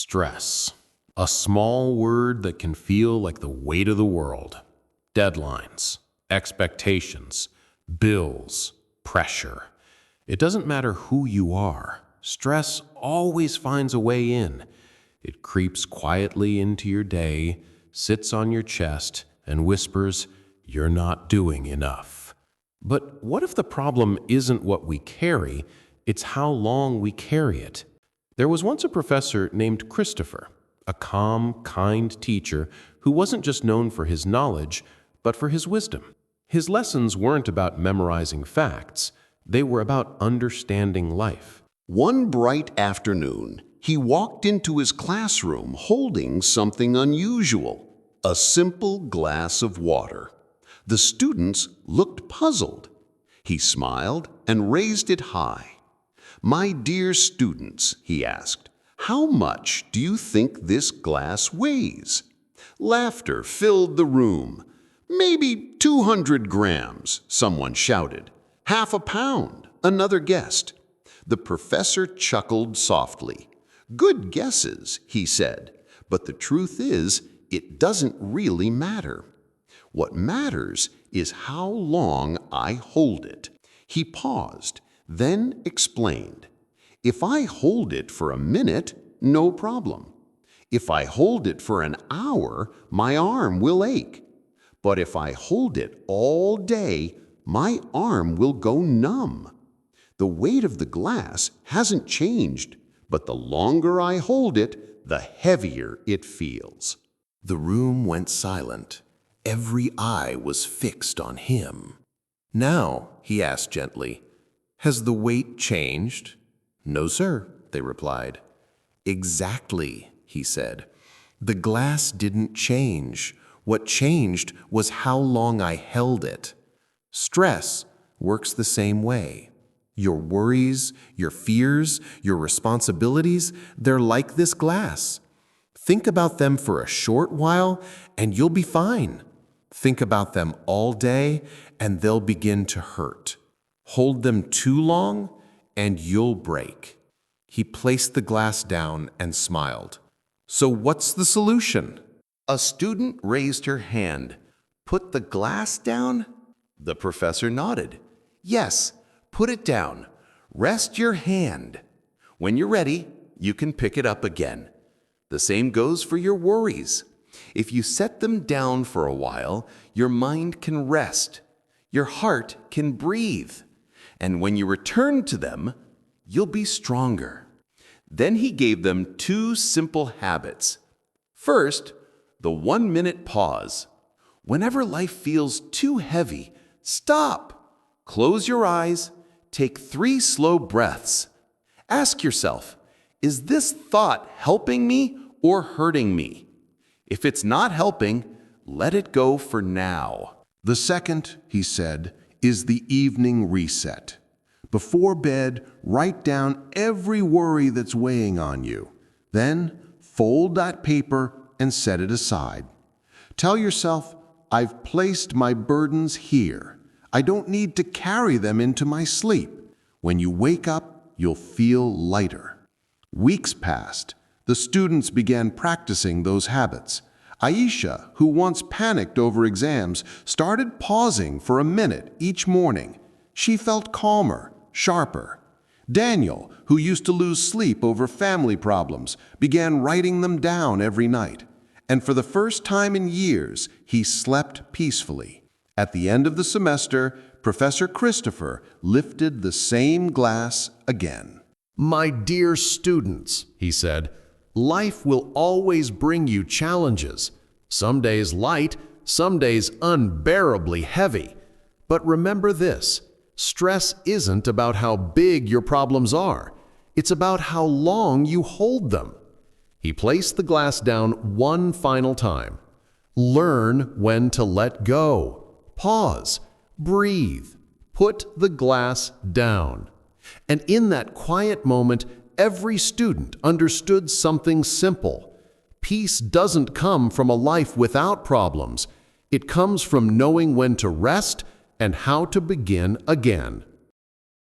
Stress. A small word that can feel like the weight of the world. Deadlines, expectations, bills, pressure. It doesn't matter who you are. Stress always finds a way in. It creeps quietly into your day, sits on your chest, and whispers, "You're not doing enough." But what if the problem isn't what we carry, it's how long we carry it? There was once a professor named Christopher, a calm, kind teacher who wasn't just known for his knowledge, but for his wisdom. His lessons weren't about memorizing facts, they were about understanding life. One bright afternoon, he walked into his classroom holding something unusual, a simple glass of water. The students looked puzzled. He smiled and raised it high. "My dear students," he asked, "how much do you think this glass weighs?" Laughter filled the room. "Maybe 200 grams, someone shouted. "Half a pound," another guessed. The professor chuckled softly. "Good guesses," he said, "but the truth is, it doesn't really matter. What matters is how long I hold it." He paused, then explained. "If I hold it for a minute, no problem. If I hold it for an hour, my arm will ache. But if I hold it all day, my arm will go numb. The weight of the glass hasn't changed, but the longer I hold it, the heavier it feels." The room went silent. Every eye was fixed on him. "Now," he asked gently, "has the weight changed?" "No, sir," they replied. "Exactly," he said. "The glass didn't change. What changed was how long I held it." Stress works the same way. Your worries, your fears, your responsibilities, they're like this glass. Think about them for a short while and you'll be fine. Think about them all day and they'll begin to hurt. Hold them too long and you'll break. He placed the glass down and smiled. "So what's the solution?" A student raised her hand. "Put the glass down?" The professor nodded. "Yes, put it down. Rest your hand. When you're ready, you can pick it up again. The same goes for your worries. If you set them down for a while, your mind can rest. Your heart can breathe. And when you return to them, you'll be stronger." Then he gave them two simple habits. First, the 1-minute pause. Whenever life feels too heavy, stop. Close your eyes. Take 3 slow breaths. Ask yourself, is this thought helping me or hurting me? If it's not helping, let it go for now. The second, he said, is the evening reset. Before bed, write down every worry that's weighing on you. Then fold that paper and set it aside. Tell yourself, "I've placed my burdens here. I don't need to carry them into my sleep." When you wake up, you'll feel lighter. Weeks passed. The students began practicing those habits. Aisha, who once panicked over exams, started pausing for a minute each morning. She felt calmer, sharper. Daniel, who used to lose sleep over family problems, began writing them down every night. And for the first time in years, he slept peacefully. At the end of the semester, Professor Christopher lifted the same glass again. "My dear students," he said, "life will always bring you challenges. Some days light, some days unbearably heavy. But remember this, stress isn't about how big your problems are. It's about how long you hold them." He placed the glass down one final time. Learn when to let go. Pause. Breathe. Put the glass down. And in that quiet moment, every student understood something simple. Peace doesn't come from a life without problems. It comes from knowing when to rest and how to begin again.